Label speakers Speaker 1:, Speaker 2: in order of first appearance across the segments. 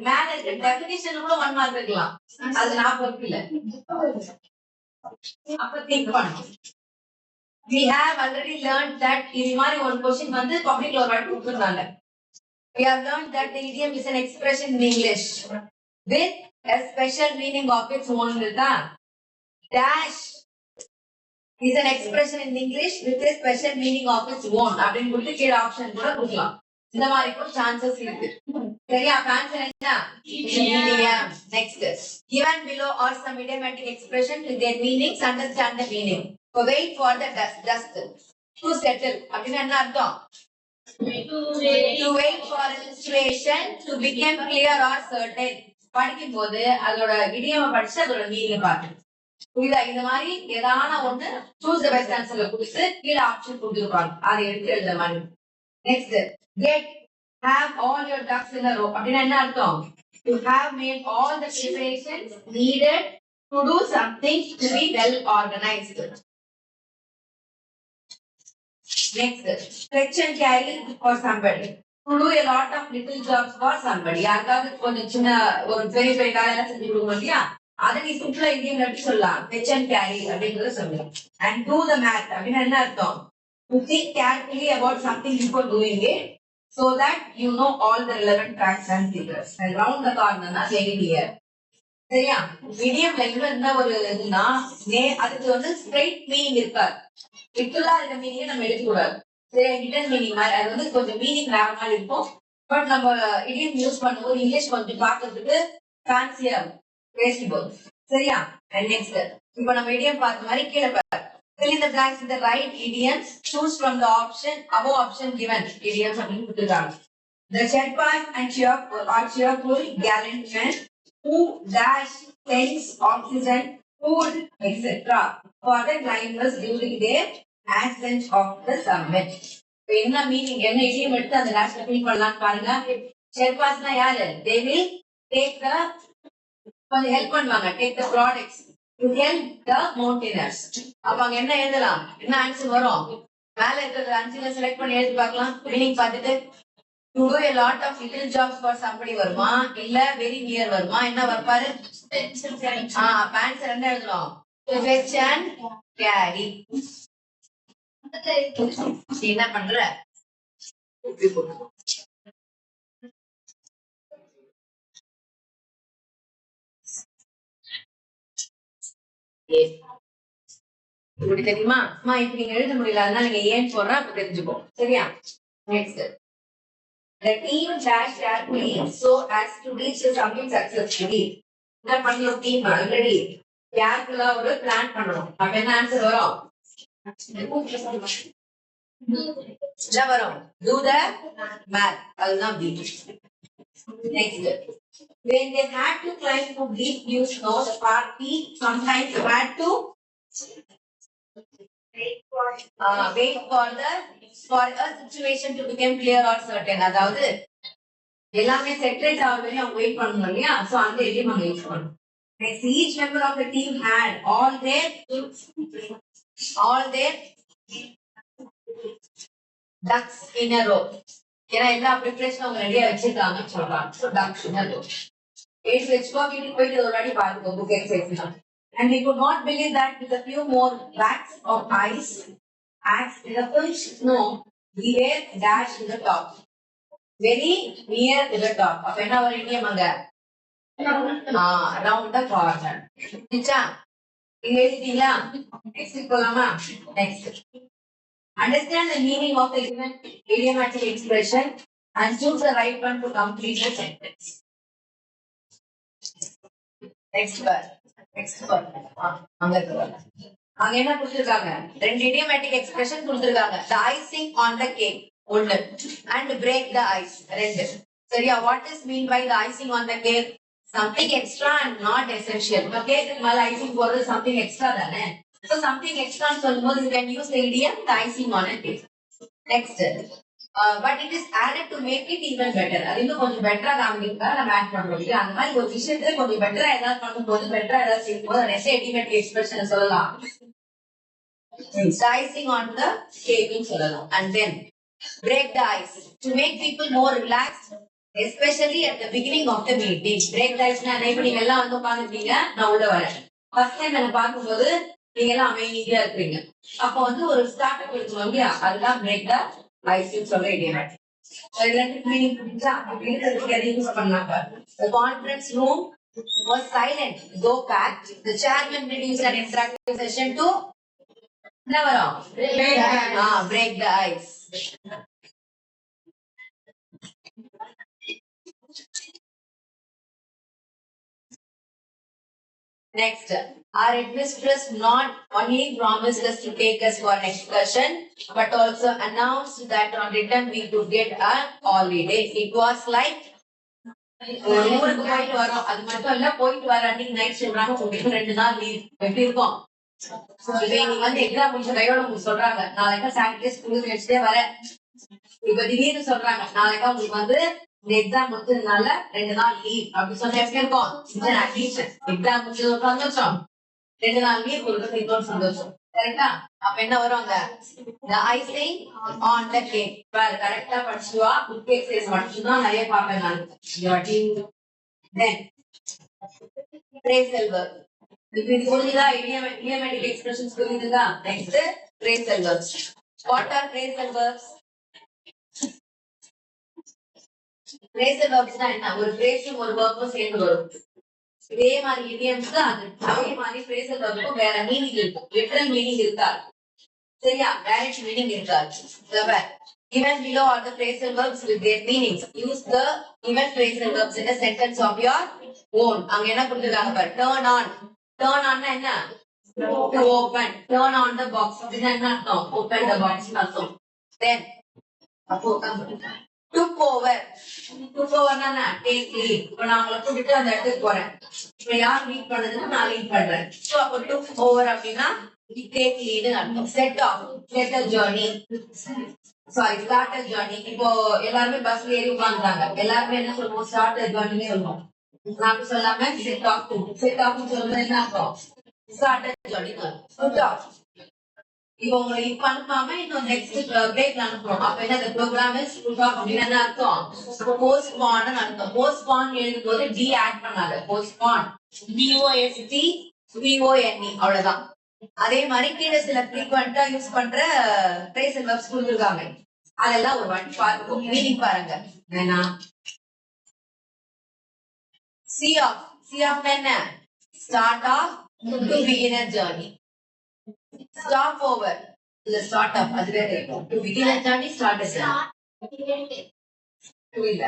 Speaker 1: மேல இருக்க டெபினிஷன் கூட 1 மார்க் இருக்கலாம். அது நான் பொறுப்பு இல்ல. அப்ப திங்க் பண்ணணும். We have already learned that இது மாதிரி ஒரு question வந்து பப்ளிக்ல ஒரு வாட்டி கொடுத்திருந்தாங்க. We have learned that the idiom is an expression in English with a special meaning of its own. Dash is an expression in English with a special meaning of its own. அப்படின்னு கொடுத்து கீழே option கூட கொடுக்கலாம். இந்த மாதிரி கூட chances இருக்கு. சரியா? ஆன்சர் என்ன? Idiom. Next. Given below are some idiomatic expressions with their meanings. Understand the meaning. So wait for the dust to settle. அப்படின்னா என்ன அர்த்தம்? To wait for a situation to become clear or certain. படிக்கும் போது அதோட இடியம் படிச்சு அதோட meaning பாருங்க. புரியுதா? இந்த மாதிரி ஏதான ஒண்ணு சூஸ் தி பெஸ்ட் ஆன்சர்ல கொடுத்து கீழ ஆப்ஷன் கொடுத்துருப்பாங்க. அதை எடுத்து எழுத மாதிரி. Next, get have all your ducks in a row. அப்படின்னா என்ன அர்த்தம்? To have made all the preparations needed to do something to be well organized. Next, fetch and carry for somebody. To do a lot of little jobs for somebody. யாருக்காவது கொஞ்சம் சின்ன ஒரு பெரிய பெரிய வேலையெல்லாம் செஞ்சு கொடுக்கணும் இல்லையா? அதை நீ சிம்பிளா இந்தியன் எப்படி சொல்லலாம்? fetch and carry அப்படிங்கறத சொல்லலாம். And do the math அப்படின்னா என்ன அர்த்தம்? To think carefully about something before doing it so that you know all the relevant facts and figures. And round the corner na very clear. சரியா? Medium லைன்ல என்ன ஒரு இதுனா அதுக்கு வந்து ஸ்ட்ரைட் மீனிங் இருக்காது. லிட்டரலா இருக்க மீனிங் நம்ம எழுத கூடாது. சரி, ஹிடன் மீனிங் மாதிரி அது வந்து கொஞ்சம் மீனிங் வேற மாதிரி இருக்கும். பட் நம்ம இடியம் யூஸ் பண்ணும்போது இங்கிலீஷ் கொஞ்சம் பார்க்கிறதுக்கு ஃபேன்சியா பேசிபோம். சரியா? அண்ட் நெக்ஸ்ட், இப்போ நம்ம இடியம் பார்த்த மாதிரி கீழே பாரு. Fill in the blanks with the right idioms. Choose from the above option given. Idioms அப்படின்னு கொடுத்துருக்காங்க. The Sherpas and cheerful gallant men who dash things, oxygen, food, etc. for the climbers during their ascent of the summit. என்ன meaning, என்ன இடியம் எடுத்து அந்த டாஷ்ல fill பண்ணலாம்னு பாருங்க. ஷெர்பாஸ்னா யாரு? They will take the கொஞ்சம் ஹெல்ப் பண்ணுவாங்க. Take the products to help the mountaineers. அப்ப அங்க என்ன எழுதலாம்? என்ன ஆன்சர் வரும்? மேல இருக்கிறது 5ல செலக்ட் பண்ணி எழுதி பார்க்கலாம். மீனிங் பார்த்துட்டு to do a lot of little jobs for somebody வருமா இல்ல very near வருமா? என்ன வரப்பாரு? ஆன்சர் என்ன எழுதணும்? To fetch and carry. என்ன பண்ற? இப்படி தெரியுமா? இப்ப நீங்க எழுத முடியல, அதனால நீங்க ஏன் போடுற அப்ப தெரிஞ்சுக்கோ. சரியா? Next, the team dash carefully so as to reach something successfully. என்ன பண்ணணும்? டீம் ஆல்ரெடி கேர்ஃபுல்லா ஒரு பிளான் பண்ணணும். அப்ப என்ன ஆன்சர் வரும்? என்ன வரும்? do the math. அதுதான் B. Next, when they had to climb to deep blue snow, the party sometimes had to wait for a situation to become clear or certain. அதாவது எல்லாமே செட்டரேட் ஆக வரையும் அவங்க வெயிட் பண்ணணும் இல்லையா? சோ அந்த இடியம் நம்ம யூஸ் பண்ணணும். Next, each member of the team had all their ducks in a row. ஏன்னா எல்லா ப்ரிப்பரேஷனும் அவங்க ரெடியா வச்சிருக்காங்கன்னு சொல்றாங்க. So ducks in a row. It's வச்சுக்கோ, வீட்டுக்கு போயிட்டு ஒரு வாட்டி பாருங்க book exercise. And we could not believe that with a few more backs of ice acts in the full snow, we were dashed to the top. Very near to the top. அப்ப என்ன ஒரு இடியம் அங்க? around the corner. நிச்சா இங்க எழுதிட்டீங்களா? Next போலாமா? Next, understand the meaning of the given idiomatic expression and choose the right one to complete the sentence. Next word. அங்க என்ன கொடுத்திருக்காங்க? 2 idiomatic expression கொடுத்திருக்காங்க. The icing on the cake ஒன்னு and break the ice 2. சரியா? what is mean by the icing on the cake? Something extra and not essential. Okay, மேல icing போறது something extra தானே. So something extra சொல்லும்போது you can use the idiom the icing on a cake. Next, but it is added to make it even better. அது இன்னும் கொஞ்சம் பெட்டரா காமிக்கிறதுக்கா நம்ம add பண்றோம். அந்த மாதிரி ஒரு விஷயத்தை கொஞ்சம் பெட்டரா ஏதாவது பண்ணும்போது பெட்டரா ஏதாவது செய்யும்போது அதை idiomatic expression சொல்லலாம். icing on the cake சொல்லலாம். And then Break the ice to make people more relaxed, especially at the beginning of the meeting. Break the ice na இப்ப நீங்க எல்லாம் வந்து உட்கார்ந்துட்டீங்க, நான் உள்ள வரேன். ஃபர்ஸ்ட் டைம் என்ன பார்க்கும்போது நீங்க எல்லாம் அமைதியா இருப்பீங்க. அப்போ வந்து ஒரு ஸ்டார்ட் அப் இருக்கும் இல்லையா, அதுதான் break the ice சொல்ற இடியம். ரெண்டு மீனிங் புரிஞ்சா இருக்கிறதுக்கு எதை யூஸ் பண்ணாங்க. The conference room was silent, though packed. The chairman reduced an interactive session to never break the ice. Next, our headmistress not only promised us to take us for an excursion, but also announced that on return we could get a holiday. It was like ஊருக்கு போயிட்டு வரோம், அது மட்டும் இல்ல, போயிட்டு வர அன்னைக்கு night சொல்றாங்க உங்களுக்கு 2 நாள் லீவ். எப்படி இருக்கும்? நீங்க வந்து எக்ஸாம் முடிச்ச கையோட உங்களுக்கு சொல்றாங்க நாளைக்கு சாட்டர்டே ஸ்கூலுக்கு வச்சுட்டே வரேன். இப்ப திடீர்னு சொல்றாங்க நாளைக்கு உங்களுக்கு வந்து இந்த எக்ஸாம் முடிச்சதுனால 2 நாள் லீவ் அப்படின்னு சொன்னா எப்படி இருக்கும்? எக்ஸாம் முடிச்சது ஒரு சந்தோஷம், 2 நாள் லீவ் கொடுக்கறது இன்னொரு சந்தோஷம். கரெக்டா? அப்ப என்ன வரும்? அந்த the icing on the cake. பாரு கரெக்டா படிச்சுவா. கேக் சைஸ் மட்டும்தான் நிறைய பார்ப்பேன் நான். Then phrasal verb. இது புரியுதா? idiomatic expressions புரியுதா? Next phrasal verbs. What are phrasal verbs? phrasal verbs னா என்ன? ஒரு phrase ஒரு verbம் சேர்ந்து வரும். இதே மாதிரி idioms தான் அதே மாதிரி phrasal verbக்கு வேற மீனிங் இருக்கும். literal மீனிங் இருக்காது. சரியா? direct மீனிங் இருக்காது. Given below are the phrasal verbs with their meanings. Use the given phrasal verbs in a sentence of your own. அங்க என்ன கொடுத்திருக்காங்க பாரு. turn on. turn on னா என்ன? to open. turn on the box. அப்படின்னா என்ன அர்த்தம்? open the box னு அர்த்தம். Then took over. took over னா என்ன? take lead. இப்ப நான் உங்களை கூட்டிட்டு அந்த இடத்துக்கு போறேன். இப்ப யார் லீட் பண்ணதுன்னா நான் லீட் பண்றேன். சோ அப்ப took over அப்படின்னா take lead னு அர்த்தம். set off. set a journey. Sorry start a journey. இப்போ எல்லாருமே பஸ்ல ஏறி உட்கார்ந்தாங்க. எல்லாருமே என்ன சொல்லுவோம்? start a journey சொல்லுவோம். நாம சொல்லாம set off. set off சொல்றது என்ன அர்த்தம்? start a journey. set off. இப்போ உங்களை இப்ப அனுப்பாம இன்னும் நெக்ஸ்ட் பிரேக்ல அனுப்புறோம். அப்ப என்ன? the program is put off அப்படின்னு என்ன அர்த்தம்? postpone னு அர்த்தம். postpone எழுதும்போது d ஆட் பண்ணாத. postpone postpone அவ்வளவுதான். அதே மாதிரி கீழே சில ஃப்ரீக்வெண்டா யூஸ் பண்ற phrasal verbs கொடுத்திருக்காங்க. அதெல்லாம் ஒரு வாட்டி பாருங்க. மீனிங் பாருங்க. என்ன? see off. see off என்ன? start off to begin a journey. stop over இல்ல start off அதுவே இருக்கும். to begin a journey, start a journey. to இல்ல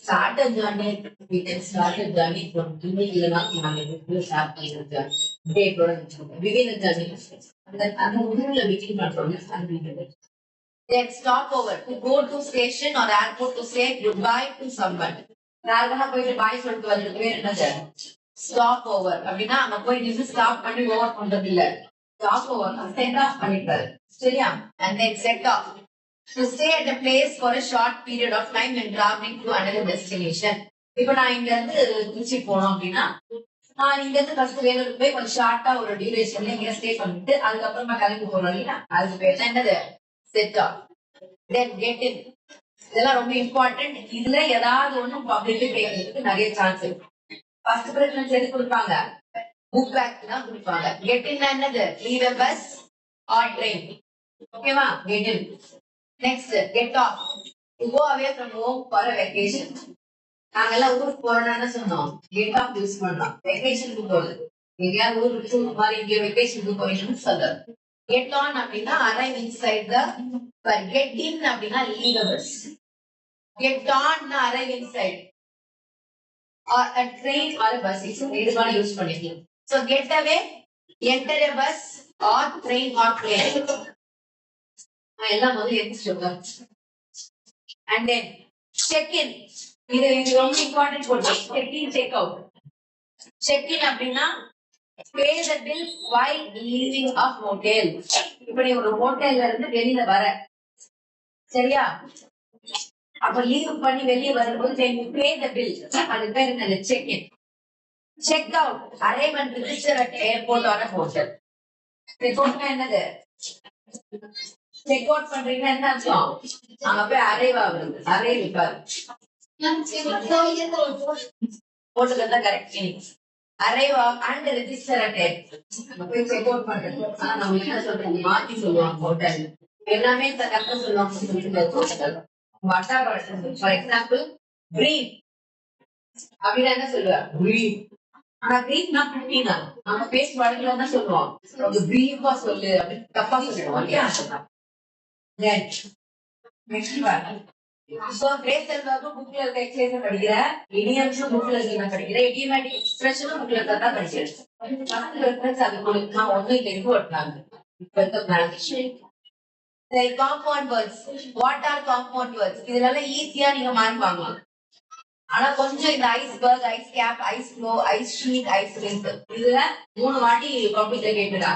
Speaker 1: start a journey. we can start a journey from today இல்லனா நாளைக்கு start பண்ணிடுங்க. Date ஓட begin a journey. அந்த முதல்ல begin பண்றோம். Then stop over. to go to station or airport to say goodbye to someone. நாளைக்கு போயிட்டு பாய் சொல்லிட்டு வந்துட்டு பேர் என்னது? stop over. அப்படின்னா அங்க போய் நின்று ஸ்டாப் பண்ணி ஓவர் பண்றது இல்ல. stop over செட் ஆஃப் பண்ணிட்டாரு. சரியா? and then set off to stay at a place for a short period of time when traveling to another destination. இப்போ நான் இங்க இருந்து திருச்சி போனோம் அப்படின்னா நான் இங்க இருந்து ஃபர்ஸ்ட் வேலூருக்கு போய் கொஞ்சம் ஷார்ட்டா ஒரு டியூரேஷன்ல இங்க ஸ்டே பண்ணிட்டு அதுக்கப்புறமா கிளம்பி போறோம் இல்லையா, அதுக்கு பேர் தான் என்னது? Set off. Then get in. இதெல்லாம் ரொம்ப இம்பார்ட்டன்ட். இதுல ஏதாவது ஒண்ணு பப்ளிக் கேட்கறதுக்கு நிறைய சான்ஸ் இருக்கு. ஃபர்ஸ்ட் ப்ரிஃபரன்ஸ் எது கொடுப்பாங்க? புக் பேக் தான் கொடுப்பாங்க. கெட் இன் என்னது? Leave a bus or train. ஓகேவா? Get in. Next get off. to go away from home for a vacation. நாங்கெல்லாம் ஊருக்கு போறோம்னு சொன்னோம். கெட் ஆஃப் யூஸ் பண்ணோம். வெக்கேஷனுக்கு போறது. எங்கேயாவது ஊருக்கு மாதிரி இங்க வெக்கேஷனுக்கு போயிட்டு சொல்றோம். கெட் ஆன் அப்படின்னா arrive inside the get in அப்படின்னா leave a bus. Get on arrive inside or a train or a bus. இது மாதிரி யூஸ் பண்ணிக்கலாம். So get away, enter a bus or train or plane. எல்லாம் முதல்ல எடுத்துட்டோம். And then check in. இது ரொம்ப important போட்டு check in check out. check in அப்படின்னா pay the bill while leaving a hotel. இப்படி ஒரு ஹோட்டல்ல இருந்து வெளியில வர, சரியா? அப்ப லீவ் பண்ணி வெளியே வரும்போது then you pay the bill. அது பேர் என்ன? check in. check out, arrive and register at airport or a hotel. report என்னது? செக் அவுட் பண்றீங்கன்னா என்ன அர்த்தம்? அங்க போய் அரைவ் ஆகுது, அரைவ் இருப்பாரு போட்டுக்கிறதா correct. Arrive and register at அங்க போய் செக் அவுட் பண்றது. ஆனா நம்ம என்ன சொல்றோம், மாத்தி சொல்லுவாங்க ஹோட்டல் எல்லாமே கரெக்டா சொல்லுவாங்க. ஃபார் எக்ஸாம்பிள் பிரீத் அப்படின்னா என்ன சொல்லுவா, பிரீத். ஆனா பிரீத்னா குட்டினா நம்ம பேச வழக்குல என்ன சொல்லுவோம், பிரீஃபா சொல்லு அப்படின்னு தப்பா சொல்லுவோம் இல்லையா? நெக்ஸ்ட் பாருங்க. சோ பிரேசல் வர்பு புக்ல இருக்க எக்ஸர்சைஸ் படிக்கிற, இடியம்ஸும் புக்ல இருக்க படிக்கிற, இடியமேட்டிக் எக்ஸ்பிரஷனும் புக்ல இருக்கா படிக்கிறேன். ஃபர்ஸ்ட் ரெஃபரன்ஸ் அது உங்களுக்கு நான் ஒண்ணு இல்ல இது ஓட்டனாங்க. இப்ப இருக்க branch compound words. What are compound words? இதனால ஈஸியா நீங்க மார்க் வாங்கலாம். ஆனா கொஞ்சம் இந்த iceberg, ice cap, ice flow, ice sheet, ice rink இதுல 3 வாட்டி கம்ப்யூட்டர் கேட்டுடா.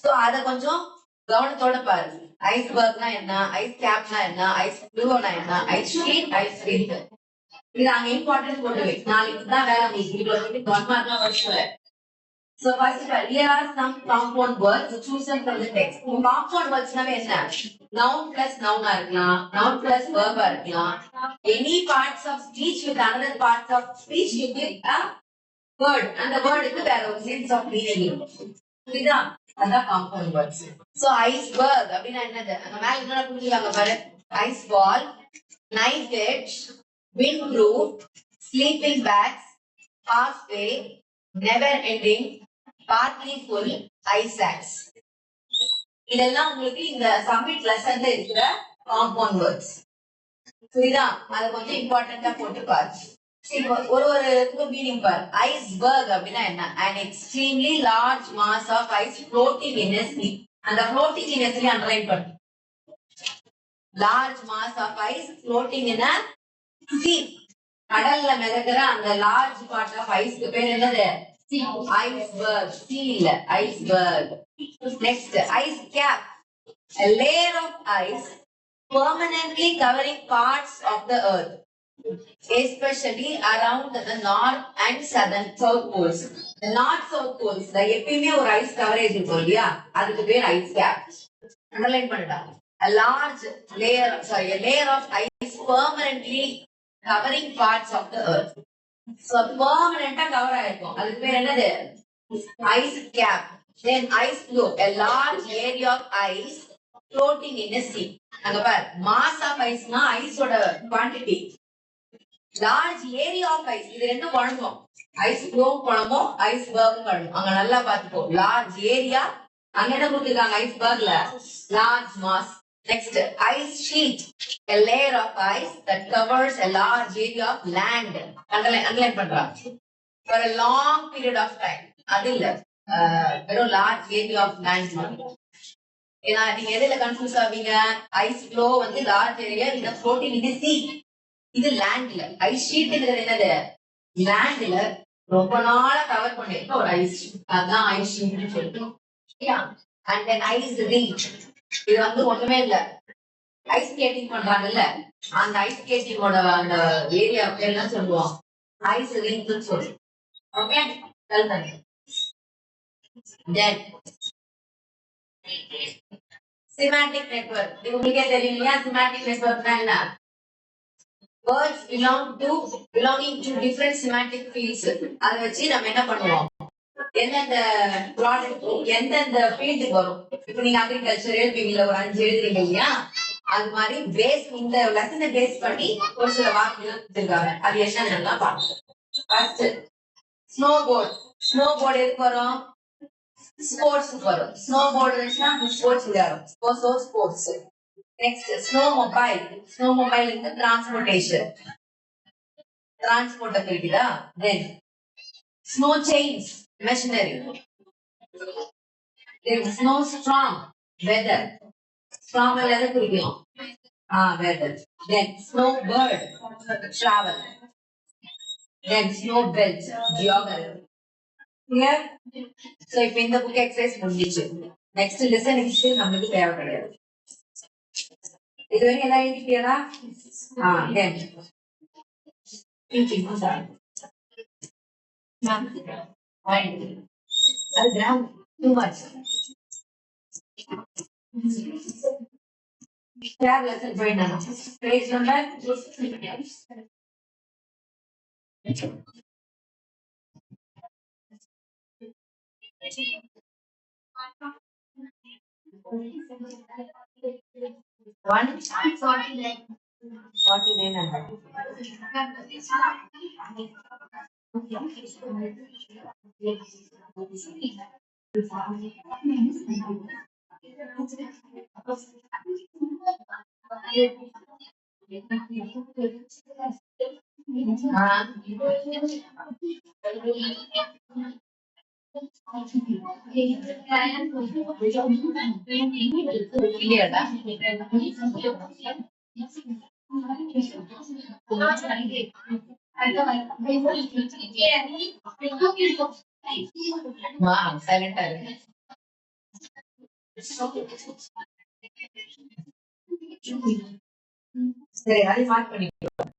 Speaker 1: சோ அத கொஞ்சம் கவனத்தோட பாரு. ஐஸ்பர்க்னா என்ன, ஐஸ் கேப்னா என்ன, ஐஸ் ஃப்ளோனா என்ன, ஐஸ் ஷீட், ஐஸ் ரிங்க் இது அங்க இம்பார்ட்டன்ட் போட்டுவே. நாளைக்கு தான் வேலை உங்களுக்கு இவ்வளவு 1 மார்க் தான் படிச்சுவேன். So first of all, here are some compound words chosen from the text. Compound words நாவே என்ன? Noun plus noun ஆ இருக்கலாம், noun plus verb ஆ இருக்கலாம். Any parts of speech with another parts of speech you give a word. And the word is வேற ஒரு sense of meaning. புரியுதா? அதான் compound words. So iceberg அப்படின்னா என்னது? அங்க மேல என்ன கொடுத்திருக்காங்க பாரு. Ice ball, knife edge, windproof, sleeping bags, halfway, never ending, partly full, ice sacks. இதெல்லாம் உங்களுக்கு இந்த சப்மிட் லெசன்ல இருக்கிற காம்பவுண்ட் வேர்ட்ஸ். புரியுதா? அது கொஞ்சம் இம்பார்ட்டன்ட்டா போட்டு பாரு. ஒரு இதுக்கு மீனிங் பாரு. ஐஸ்பர்க் அப்படின்னா என்ன? An extremely large mass of ice floating in a sea. அந்த floating in a sea underline பண்ணு. Large mass of ice floating in a sea. கடல்ல மிதக்கிற அந்த லார்ஜ் பார்ட் ஆஃப் ஐஸ்க்கு பேர் என்னது? Iceberg. Sea இல்ல, iceberg. Next, ice cap. A layer of ice permanently covering parts of the earth, especially around the north and south poles. The north south poles ல எப்பயுமே ஒரு ice coverage இருக்கும் இல்லையா, அதுக்கு பேர் ஐஸ் கேப். அண்டர்லைன் பண்ணுடா. A large layer, sorry, a layer of ice permanently covering parts of the earth. So permanent cover ஆயிருக்கும், அதுக்கு பேர் என்னது? Ice cap. Then ice flow, a large area of ice floating in a sea. அங்க பாரு, mass of ice னா ஐஸோட quantity, large area of ice இது ரெண்டும் குழம்பும். ஐஸ் ஃப்ளோ குழம்பும், ஐஸ் பர்க் குழம்பும். அங்க நல்லா பாத்துக்கோ. large area, அங்க என்ன கொடுத்திருக்காங்க ஐஸ்பர்க்ல? large mass. Next, ice sheet, a layer of ice that covers a large area of land. Underline பண்றா. For a long period of time. அது இல்ல, வெறும் large area of land. ஏன்னா நீங்க எதுல கன்ஃபியூஸ் ஆவீங்க? ஐஸ் ஃப்ளோ வந்து large area, இது floating in the sea. இது landல. ஐஸ் ஷீட்ங்கிறது என்னது? landல ரொம்ப நாளா கவர் பண்ணிருக்க ஒரு ஐஸ், அதான் ஐஸ் ஷீட்னு சொல்றோம். And then ice rink. இது வந்து ஒண்ணுமே இல்ல, ஐஸ் ஸ்கேட்டிங் பண்றாங்கல்ல, அந்த ஐஸ் ஸ்கேட்டிங்கோட அந்த ஏரியா என்ன சொல்லுவோம்? ஐஸ் ரிங்க்னு சொல்லுவோம். ஓகே, கல்தன். Then semantic network. இது உங்களுக்கே தெரியும் இல்லையா? semantic networkனா என்ன? Words belonging to different semantic fields. அதை வச்சு நம்ம என்ன பண்ணுவோம்? எந்தெந்த ப்ராடக்ட் எந்தெந்த ஃபீல்டுக்கு வரும். இப்போ நீங்க அக்ரிகல்ச்சர் எழுதுவீங்கல்ல, ஒரு 5 எழுதுறீங்க இல்லையா, அது மாதிரி பேஸ் இந்த லெசனை பேஸ் பண்ணி ஒரு சில வார்த்தைகள் கொடுத்திருக்காங்க. அது என்னன்னு பார்ப்போம். First snow board. Snow board எதுக்கு வரும்? ஸ்போர்ட்ஸ்க்கு வரும். ஸ்னோ போர்டு வச்சுன்னா ஸ்போர்ட்ஸ் விளையாடும். Sports. Next snow mobile. Snow mobile இருக்கு டிரான்ஸ்போர்ட்டேஷன், டிரான்ஸ்போர்ட் இருக்குதா. Then snow chains, machinery. Then snow storm, weather. Storm weather குறிக்கும். Weather. Then snow bird, travel. Then snow belt, geography. Clear? So இப்போ இந்த book exercise முடிஞ்சிச்சு. Next listening skill நமக்கு தேவை கிடையாது. இதுவரை எல்லாம் எழுதிட்டியா? Then thinking too much. share lesson போயிடணும். Page number 49. இல்லையாடா? சைலண்டா இருக்கு. சரி, அதை மார்க் பண்ணிக்கலாம்.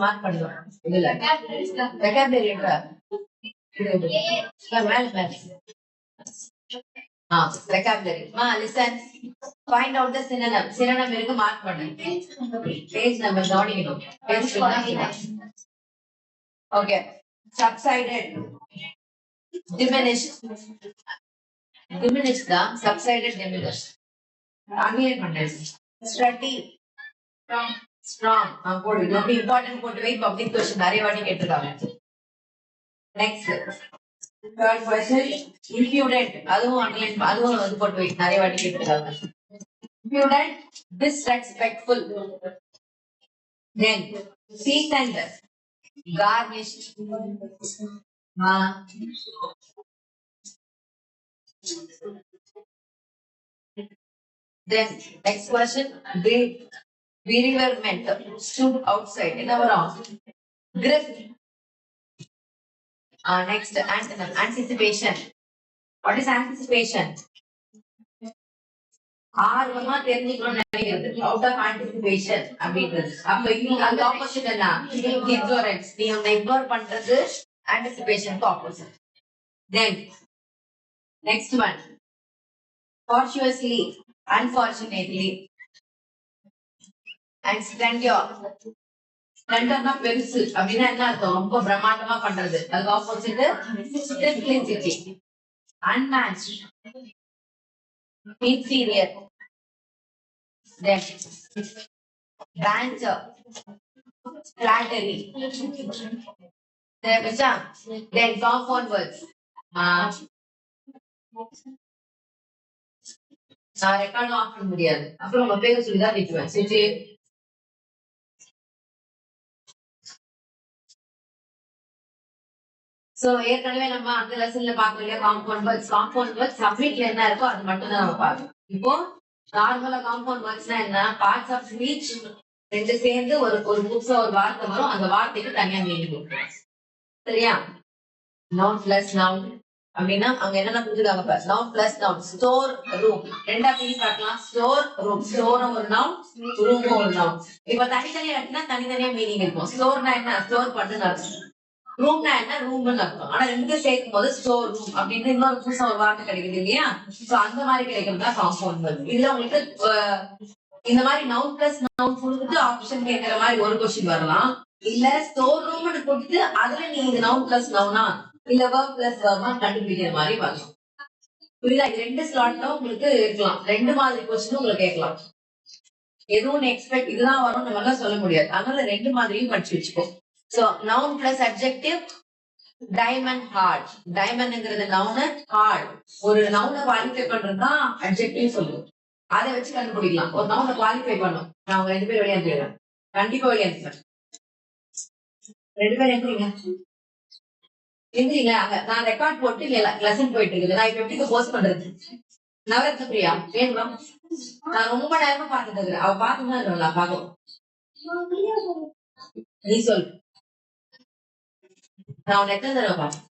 Speaker 1: மார்க் பண்ணிக்கலாம். இதுல வெக்காபுலரி எங்க? மேல மேல. Vocabulary. Listen. Find out the synonym. Synonym இருக்கு மார்க் பண்ணு. Page number கவனிக்கணும். Page okay. Subsided. Diminished. Diminished தான். Subsided, diminished. அங்கேயே பண்ணு. Steady. Strong. போடு. ரொம்ப இம்பார்ட்டன்ட் போட்டு வை. பப்ளிக் கொஸ்டின் நிறைய வாட்டி கேட்டிருக்காங்க. Next. Third question, impudent. அதுவும் அன்லைன் அதுவும் வந்து போட்டு வை. நிறைய வாட்டி கேட்டிருக்காங்க. Impudent, disrespectful. Then seasoned, garnished. Then next question, bereavement, stood outside. என்ன வரும்? Grip. Next, antonym, anticipation. What is anticipation? ஆர்வமா தெரிஞ்சுக்கணும்னு நினைக்கிறது. Out of anticipation அப்படின்றது. அப்ப இன்னும் அது ஆப்போசிட் என்ன? Ignorance. நீ உன்னை இக்னோர் பண்றது anticipation opposite. Then next one, fortuitously, unfortunately, and splendor. Splendorனா பெருசு அப்படின்னா என்ன அர்த்தம்? ரொம்ப பிரம்மாண்டமா பண்றது. அது opposite simplicity. Unmatched, inferior. Then banter, flattery. Then compound words. நான் ரெக்கார்ட் ஆஃப் பண்ண முடியாது. அப்புறம் உங்க பேரை சொல்லிதான் நிற்குவேன். சரி, சோ ஏற்கனவே நம்ம அந்த லெசன்ல பார்க்க வேண்டிய காம்பவுண்ட் வேர்ட்ஸ் சப்மிட்ல என்ன இருக்கோ அது மட்டும் தான் நம்ம பார்க்கணும். இப்போ நார்மலா காம்பவுண்ட் வேர்ட்ஸ்னா என்ன? பார்ட்ஸ் ஆஃப் ஸ்பீச் ரெண்டு சேர்ந்து ஒரு புதுசா ஒரு வார்த்தை வரும். அந்த வார்த்தைக்கு தனியா மீனிங் கொடுக்கும். சரியா? நவுன் பிளஸ் நவுன் அப்படின்னா அங்க என்னென்ன புரிஞ்சுக்காங்க? Noun plus noun. Store room ரெண்டா பிரிச்சு பார்க்கலாம். ஸ்டோர் ரூம், ஸ்டோரும் ஒரு நவுன், ரூமும் ஒரு நவுன். இப்ப தனித்தனியா இருக்குன்னா தனித்தனியா மீனிங் இருக்கும். ஸ்டோர்னா என்ன? ஸ்டோர் பண்ணுன்னு அர்த்தம். ரூம்னா என்ன? ரூம்னு அர்த்தம். ஆனா ரெண்டு சேர்க்கும் போது ஸ்டோர் ரூம் அப்படின்னு இன்னொரு புதுசா ஒரு வார்த்தை கிடைக்குது இல்லையா? சோ அந்த மாதிரி கிடைக்கிறது தான் காம்பவுண்ட் வேர்ட். இதுல உங்களுக்கு இந்த மாதிரி நவுன் பிளஸ் நவுன் கொடுத்துட்டு ஆப்ஷன் கேட்கிற மாதிரி ஒரு கொஸ்டின் வரலாம். இல்ல ஸ்டோர் ரூம்னு கொடுத்து அதுல நீ இது நவுன் பிளஸ் நவுனா இல்ல வேர்ப் பிளஸ் வேர்பா கண்டுபிடிக்கிற மாதிரி வரலாம். புரியுதா? இது ரெண்டு ஸ்லாட்ல உங்களுக்கு இருக்கலாம். ரெண்டு மாதிரி கொஸ்டின் உங்களுக்கு கேட்கலாம். எதுவும் எக்ஸ்பெக்ட் இதுதான் வரும் நம்ம சொல்ல முடியாது. அதனால ரெண்டு மாதிரியும் படிச்சு வச்சுக்கோ. So noun plus adjective, diamond hard. Diamondங்கிறது noun, hard. ஒரு noun குவாலிஃபை பண்றதுதான் adjective சொல்லுவோம். அதை வச்சு கண்டுபிடிக்கலாம். ஒரு noun குவாலிஃபை பண்ணும். நான் உங்க ரெண்டு பேரும் வெளியே அனுப்பிடுறேன். கண்டிப்பா வெளியே அனுப்புறேன். ரெண்டு பேரும் எந்திரிங்க. எந்திரிங்க. நான் ரெக்கார்ட் போட்டு லெசன் போயிட்டு இருக்குது. நான் இப்ப எப்படி போஸ்ட் பண்றது? நவரத்ன பிரியா வேணுமா? நான் ரொம்ப நேரமா பாத்துட்டு இருக்கிறேன். அவ பாத்துதான் இருக்கா? பாக்கும். நீ சொல். நான் உன்னை எத்தனை தடவை பார்த்தேன்?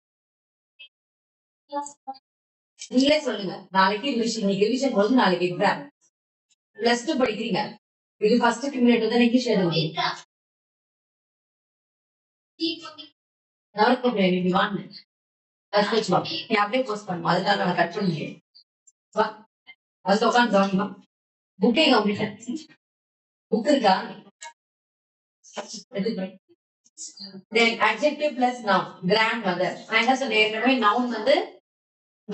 Speaker 1: நீங்களே சொல்லுங்க. நாளைக்கு ரிவிஷன் போது நாளைக்கு எக்ஸாம். பிளஸ் 2 படிக்கிறீங்க. இது ஃபர்ஸ்ட் கிமினேட் வந்து இங்கிலீஷ் எழுதுவீங்க. நவரத்ன நீ வாங்க. நீ அப்படியே போஸ்ட் பண்ணுவோம். அதுக்காக நான் கட் பண்ணிடுறேன். வா, அது உட்காந்து கவனிமா. புக்கே கம்ப்ளீஷன் புக் இருக்கா? Then adjective plus noun. Grandmother. நான் என்ன சொன்னேன் ஏற்கனவே noun வந்து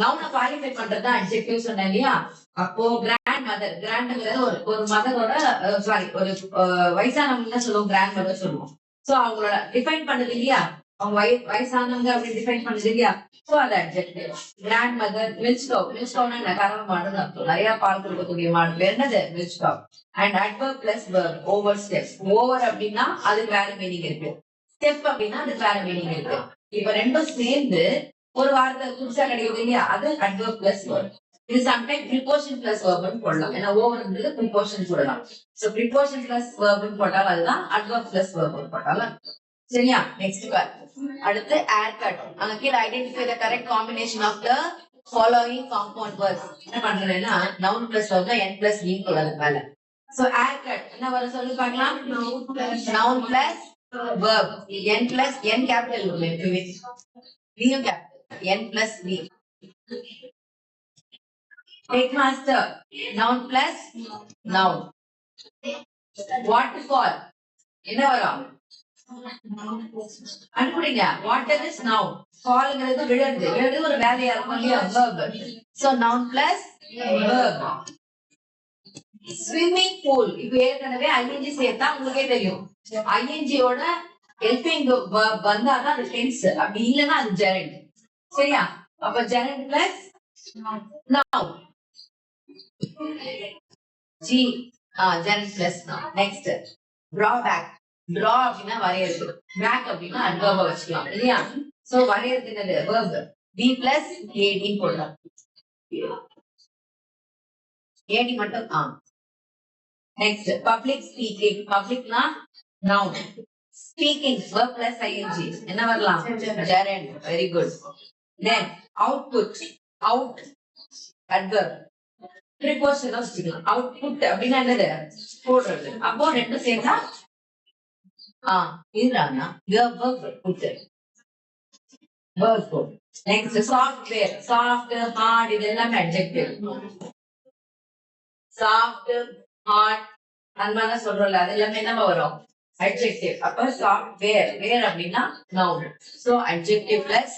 Speaker 1: நவுனை குவாலிஃபை பண்றது தான் அட்ஜெக்டிவ் சொன்னேன் இல்லையா? அப்போ கிராண்ட் மதர், கிராண்ட்ங்கிறது ஒரு மதரோட சாரி ஒரு வயசானவங்க தான் சொல்லுவோம், கிராண்ட் மதர் சொல்லுவோம். சோ அவங்களோட டிஃபைன் பண்ணுது இல்லையா, அவங்க வயசானவங்க அப்படி டிஃபைன் பண்ணுது இல்லையா, சோ அது adjective. Grand mother. Milk stove, milk ஸ்டவ்னா என்ன, கறவை மாடுன்னு அர்த்தம், நிறைய பால் கொடுக்கக்கூடிய மாடு என்னது milk stove. And adverb plus verb. Over step. Over அப்படின்னா அதுக்கு வேற மீனிங் இருக்கு, ஸ்டெப் அப்படின்னா அதுக்கு வேற மீனிங் இருக்கு. இப்ப ரெண்டும் சேர்ந்து ஒரு வார்த்தை புதுசா கிடைக்குது இல்லையா, அது அட்வர்ப் பிளஸ் வெர்ப். இது சம்டைம் ப்ரிபோஷன் பிளஸ் வெர்ப்னு போடலாம், ஏன்னா ஓவர்ன்றது ப்ரிபோஷன் போடலாம். சோ ப்ரிபோஷன் பிளஸ் வெர்ப்னு போட்டாலும் அதுதான், அட்வர்ப் பிளஸ் வெர்ப்னு போட்டாலும். சரியா? நெக்ஸ்ட் பார். அடுத்து ஏர் கட். அங்க கீழ identify the correct combination of the following compound words. என்ன பண்றேன்னா noun plus verb n plus v போடுறது மேல. சோ ஏர் கட் என்ன வர சொல்லி பார்க்கலாம், noun plus verb n plus n capital எப்பவுமே v capital n plus v. Headmaster. Noun plus noun. Waterfall. என்ன வரும்? அனுப்புறீங்க. Water is noun. Fallங்கிறது விழுறது. விழுறது ஒரு வேலையா இருக்கும் இல்லையா, verb. So noun plus verb. Swimming pool. இப்ப ஏற்கனவே ing சேர்த்தா உங்களுக்கே தெரியும். ing ஓட helping verb வந்தாதான் அது tense. அப்படி இல்லைன்னா அது gerund. சரியா? அப்ப gerund plus noun. G. Gerund plus noun. Next. Drawback. Draw அப்படின்னா வரையறது. Back அப்படின்னா adverb வச்சுக்கலாம் இல்லையா? So வரையறது என்னது? Verb. B plus AD போடலாம். AD மட்டும். Next. Public speaking. Publicனா noun. Speaking. Verb plus ing. என்ன வரலாம்? Gerund. Very good. Then output. Out. Adverb. Preposition வச்சுக்கலாம். Output அப்படின்னா என்னது? போடுறது. அப்போ ரெண்டு சேர்ந்தா இதுதானா verb put. Verb. Next software. Soft, hard இது எல்லாமே adjective. Soft, hard அந்த மாதிரி சொல்றோம்ல, அது எல்லாமே என்ன வரும்? Adjective. அப்ப software. Where அப்படின்னா noun. So adjective plus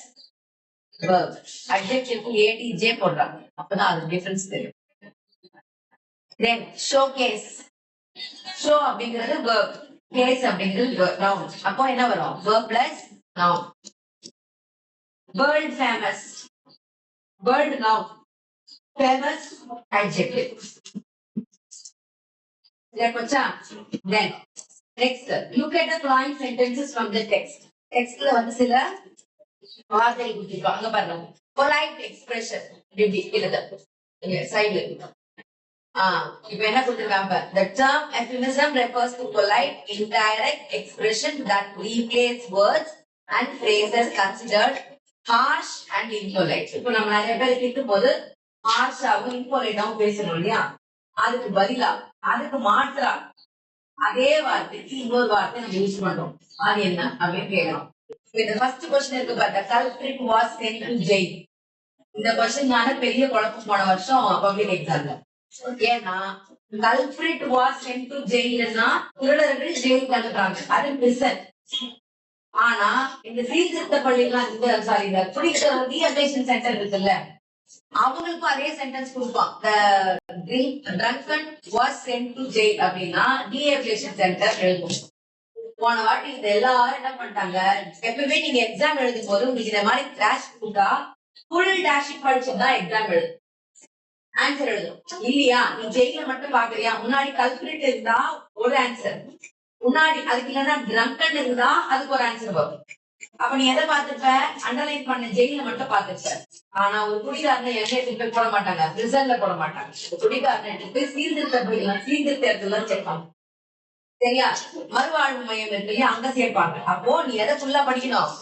Speaker 1: verb. Adjective adj போடுறாங்க. அப்பதான் அது டிஃபரன்ஸ் தெரியும். Then showcase. Show அப்படிங்கிறது verb. Case அப்படிங்கிறது noun. அப்போ என்ன வரும்? Verb plus noun. World famous. World noun. Famous adjective. Then next, look at the following sentences from the text. Textல வந்து சில வார்த்தைகள் கொடுத்திருக்காங்க. அங்க பாருங்க. Polite expression. இப்படி எழுத. சைடுல. இப்ப என்ன கொடுத்திருக்காங்க? The term euphemism refers to polite indirect expression that replace words and phrases considered harsh and impolite. இப்போ நம்ம நிறைய பேர் கேட்கும்போது ஹார்ஷாவும் இம்போலைட்டாவும் பேசணும் இல்லையா, அதுக்கு பதிலா அதுக்கு மாற்றா அதே வார்த்தைக்கு இன்னொரு வார்த்தை நம்ம யூஸ் பண்றோம், அது என்ன அப்படின்னு கேட்கணும். இந்த ஃபர்ஸ்ட் क्वेश्चन இருக்கு பாருங்க, culprit was sent to jail. இந்த क्वेश्चनனால பெரிய குழப்பம் போன வருஷம் பப்ளிக் எக்ஸாம்ல. ஏன்னா culprit was sent to jailனா திருடர்கள் ஜெயிலுக்கு அனுப்புறாங்க, அது prison. ஆனா இந்த சீர்திருத்த பள்ளிலாம் இந்த சாரி இந்த ரீஹபிலிட்டேஷன் சென்டர் இருக்குல்ல, அவங்களுக்கும் அதே சென்டென்ஸ் கொடுப்பான். The drunken was sent to jail அப்படின்னா ரீஹபிலிட்டேஷன் சென்டர் எழுதும். போன வாட்டி இந்த எல்லாரும் என்ன பண்ணிட்டாங்க, எப்பவுமே நீங்க எக்ஸாம் எழுதும் போது உங்களுக்கு இந்த மாதிரி டேஷ் கொடுத்தா ஃபுல் டேஷ் படிச்சுதான் எக்ஸாம் எழுதும், ஆன்சர் எழுதும் இல்லையா. நீ ஜெயில மட்டும் பாக்குறியா, முன்னாடி கல்பிரிட் இருந்தா ஒரு ஆன்சர், முன்னாடி அதுக்கு இல்லைன்னா ட்ரங்கன் இருந்தா அதுக்கு ஒரு ஆன்சர் வரும். அப்ப நீ எதை பார்த்துப்ப, அண்டர்லைன் பண்ண ஜெயில மட்டும் பார்த்துப்ப. ஆனா ஒரு குடிகாரனை எங்க போய் போட மாட்டாங்க, ரிசல்ட்ல போட மாட்டாங்க. குடிகாரனை போய் சீர்திருத்த இடத்துல சேர்ப்பாங்க சரியா. மறுவாழ்வு மையம் இருக்கு இல்லையா, அங்க சேர்ப்பாங்க. அப்போ நீ எதை ஃபுல்லா படிக்கணும்,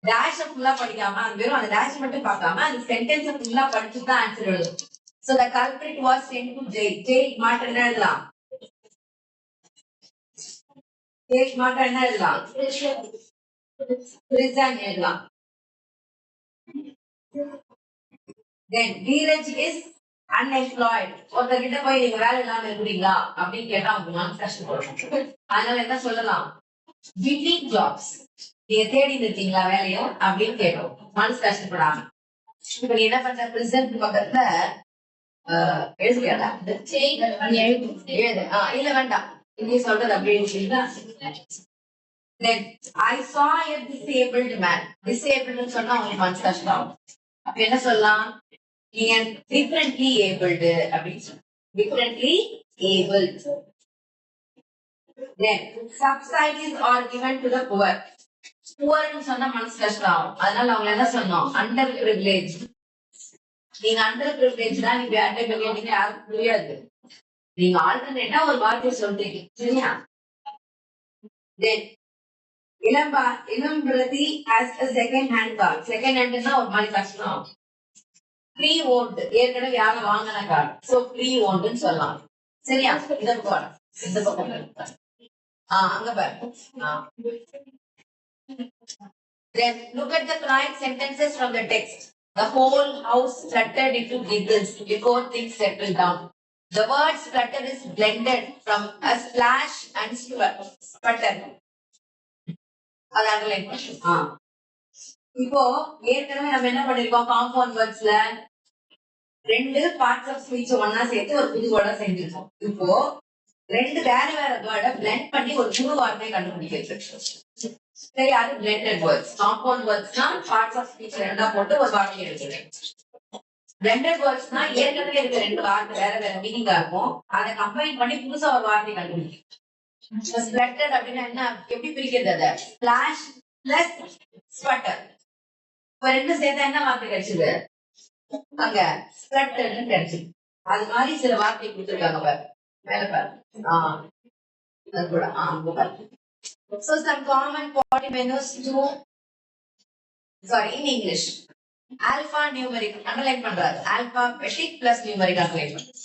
Speaker 1: டேஷ ஃபுல்லா படிக்காம அந்த வெறும் அந்த டேஷ் மட்டும் பார்க்காம அந்த சென்டென்ஸ் ஃபுல்லா படிச்சுட்டு தான் ஆன்சர் எழுதும். So the culprit was sent to jail. Jail மாற்ற என்ன எழுதலாம், jail மாற்ற என்ன எழுதலாம், prison எழுதலாம். Then Dheeraj is அன்எம்ப்ளாய்டு ஒருத்தர்கிட்ட போய் நீங்க வேலை இல்லாம இருக்கிறீங்களா அப்படின்னு கேட்டா அவங்க மனசு கஷ்டப்படும். அதனால என்ன சொல்லலாம், பிட்வீன் ஜாப்ஸ் நீங்க தேடி இருக்கீங்களா வேலையோ அப்படின்னு கேட்டோம், மனசு கஷ்டப்படாம. இப்ப நீ என்ன பண்ற, பிரசன்ட் பக்கத்துல எழுதுறியாடா இல்ல வேண்டாம் இங்கே சொல்றது அப்படின்னு. Then I saw a disabled man. Disabled சொன்னா உங்களுக்கு மனசு கஷ்டம். அப்ப என்ன சொல்லலாம், நீங்க differently abled அப்படின்னு சொல்லலாம். Differently abled. Then subsidies are given to the poor. Poor சொன்னா மனசு கஷ்டம். அதனால அவங்க என்ன சொன்னோம், under privileged. நீங்க அண்டர் பிரிவிலேஜ் தான், நீங்க யார்கிட்ட யாருக்கும் புரியாது. நீங்க ஆல்டர்னேட்டா ஒரு வார்த்தை சொல்றீங்க, சரியா? இளம் பிரதி as a second hand car. Second ஹேண்ட்னா ஒரு மாதிரி கஷ்டம். ப்ரீ ஓன்ட் ஏற்கனவே யாரும் வாங்கின கார், சோ ப்ரீ ஓன்ட்னு சொல்லலாம், சரியா? இந்த பக்கம் அங்க பாரு. Then look at the correct sentences from the text. The whole house fluttered into giggles before things settled down. The word flutter is blended from a splash and sputter. இப்போ ஏற்கனவே நம்ம என்ன பண்ணிருக்கோம், காம்பவுண்ட் வேர்ட்ஸ்ல ரெண்டு பார்ட்ஸ் ஆஃப் ஸ்பீச் ஒன்னா சேர்த்து ஒரு புது வேர்டா செஞ்சிருக்கோம். இப்போ ரெண்டு வேற வேற வேர்டை பிளெண்ட் பண்ணி ஒரு புது வார்த்தையை கண்டுபிடிக்கிறது. சரி, அது பிளெண்டட் வேர்ட்ஸ். காம்பவுண்ட் வேர்ட்ஸ்னா பார்ட்ஸ் ஆஃப் ஸ்பீச் ரெண்டா போட்டு ஒரு வார்த்தை எடுக்கிறேன். பிளெண்டட் வேர்ட்ஸ்னா ஏற்கனவே இருக்க ரெண்டு வார்த்தை வேற வேற மீனிங்கா இருக்கும், அதை கம்பைன் பண்ணி புதுசா ஒரு வார்த்தை கண்டுபிடிக்கும். ஸ்பிளட்டட் அப்படின்னா என்ன, எப்படி பிரிக்கிறது, அதை ஸ்பிளாஷ் பிளஸ் ஸ்பட்டர். இப்ப ரெண்டு சேர்த்தா என்ன வார்த்தை கிடைச்சது, அங்க ஸ்பிளட்டட்னு கிடைச்சது. அது மாதிரி சில வார்த்தை கொடுத்துருக்காங்க பாரு, மேல பாரு. அது கூட பாரு. So some common potty menus to, sorry, in English. Alpha numeric underline பண்றாரு, alphabetic plus numeric underline பண்றாரு.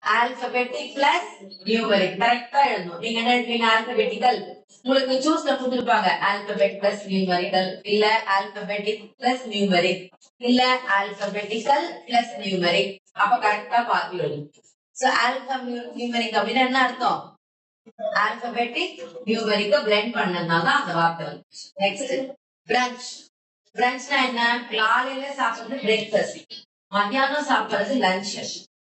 Speaker 1: Alphabetic plus numeric கரெக்டா எழுதணும். நீங்க என்ன எழுதுவீங்க, alphabetical. உங்களுக்கு சூஸ்ல கொடுத்திருப்பாங்க alphabet plus numerical, இல்ல alphabetic plus numeric, இல்ல alphabetical plus numeric. அப்ப கரெக்டா பார்த்து எழுதணும். So alpha numeric அப்படின்னா என்ன அர்த்தம், ஆல்பபெட்டிக் நியூமெரிக்க பிளெண்ட் பண்ணதுனால அந்த வார்த்தை. Next French. பிரஞ்ச்னா என்ன, காலையில சாப்பிடுறது பிரேக்ஃபாஸ்ட், மத்தியானம் சாப்பிடுறது லஞ்ச்.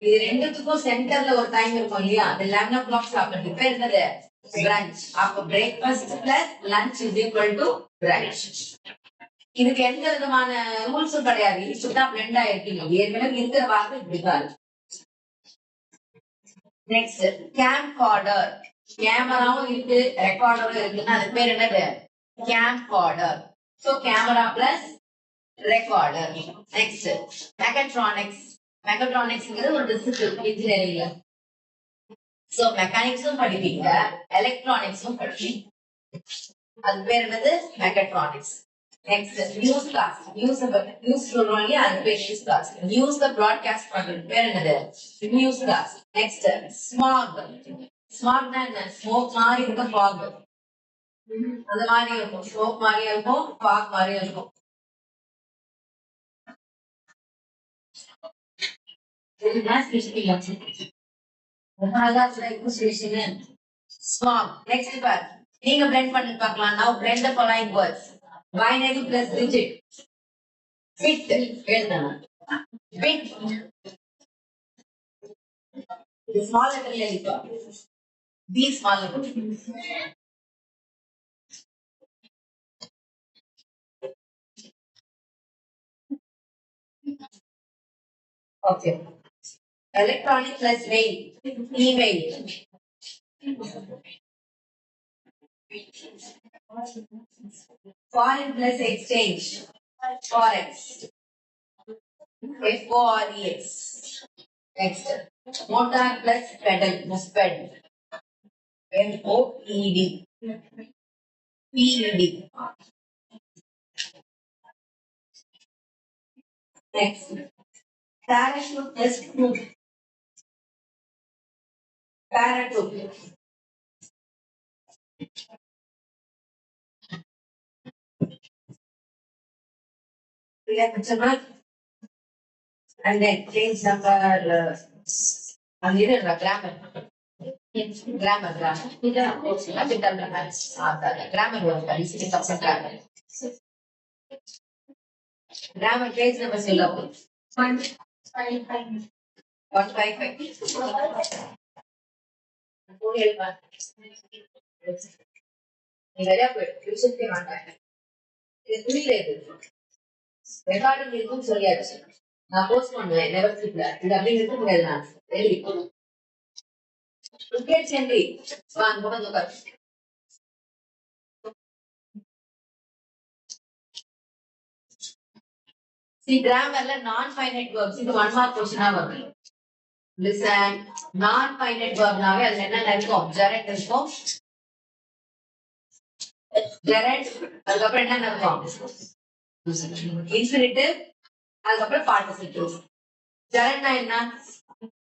Speaker 1: இது ரெண்டுத்துக்கும் சென்டர்ல ஒரு டைம் இருக்கும் இல்லையா, அது 11 o'clock சாப்பிடுறது பேர் என்னது, பிரஞ்ச். அப்ப breakfast plus lunch is equal to brunch. இதுக்கு எந்த விதமான ரூல்ஸும் கிடையாது, இப்படிதான் பிளெண்ட் ஆயிருக்கீங்க, ஏற்கனவே இருக்கிற வார்த்தை இப்படிதான். Next camcorder. கேமராவும் இருக்கு, ரெக்கார்டரும் இருக்குன்னா அது பேர் என்னது, camcorder. So camera plus recorder. Next mechatronics. மெகட்ரானிக்ஸ்ங்கிறது ஒரு டிசிப்ளின் இன்ஜினியரிங்ல. சோ மெக்கானிக்ஸும் படிப்பீங்க, எலக்ட்ரானிக்ஸும் படிப்பீங்க, அது பேர் என்னது, mechatronics. Next news cost. News சொல்றோம் இல்லையா, அது பேர் நியூஸ் காஸ்ட். நியூஸ்ல பிராட்காஸ்ட் பண்றது பேர் என்னது, நியூஸ் காஸ்ட். Next smog. ஸ்மாக்னா என்ன, ஸ்மோக் மாதிரி இருக்க ஃபாக், அந்த மாதிரி இருக்கும். ஸ்மோக் மாதிரியும் இருக்கும், ஃபாக் மாதிரியும் இருக்கும். ஸ்மாக். நெக்ஸ்ட் பார், நீங்க பிளெண்ட் பண்ணி பார்க்கலாம். Now blend the following words. Binary plus digit. Bit எழுதணும். Bit. Small letter எழுதிக்கோ. B small letter. Okay. Electronic plus mail. Email. Foreign plus exchange. Forex. Forex. Next. Motor plus pedal. Moped. MOED. PED. Next. Parachute plus crew. Parachute. and then change number and here is the grammar. Grammar. Grammar was grammar. Grammar page number 155. நிறைய பேர் யூசிக்கே மாட்டாங்க. இது புரியல. இது recording இருக்குன்னு சொல்லியாச்சு. நான் post பண்ணுவேன் நெவர் ஸ்லிப்ல. இது அப்படி இருக்க முடியாது. நான் எழுதி கிரிக்கெட் சென்ட்ரி வாங்க போங்க. See grammarல non-finite verbs இது 1 mark question வரும். Listen, non-finite verb நாவே அதுல என்ன இருக்கும்? Gerund இருக்கும். Gerund அதுக்கப்புறம் என்ன இருக்கும்? Infinitive அதுக்கப்புறம் participle. Gerund என்ன?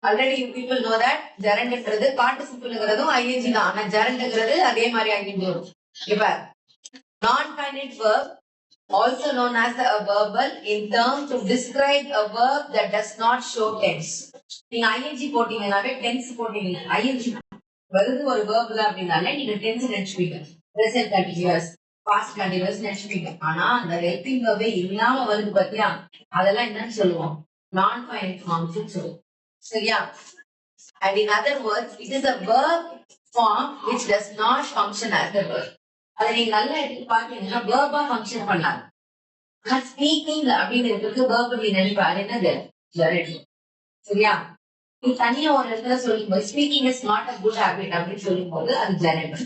Speaker 1: Already you people know that gerundங்கிறது participleங்கிறதும் ing தான். ஆனா gerundங்கிறது அதே மாதிரி ing வரும். இப்ப non-finite verb also known as a verbal in term to describe a verb that does not show tense. நீங்க ing போட்டீங்கனாவே tense போட்டீங்க. ing வருது ஒரு verbல அப்படினாலே நீங்க tense நினைச்சுப்பீங்க. present continuous, past continuous நினைச்சுப்பீங்க. ஆனா அந்த helping verb இல்லாம வருது பாத்தியா? அதெல்லாம் என்னன்னு சொல்லுவோம்? Non-finite forms சொல்லுவோம். சரியா? And in other words, it is a verb form which does not function as a verb. அதை நீங்க நல்லா எடுத்து பாத்தீங்கன்னா வேர்பா ஃபங்க்ஷன் பண்ணாது. ஸ்பீக்கிங் அப்படின்னு இருக்கிறது வேர்பு நீ நினைப்பா அது என்னது ஜெரண்ட். சரியா? நீ தனியா ஒரு இடத்துல சொல்லும்போது speaking is not a good habit அப்படின்னு சொல்லும் போது அது gerund.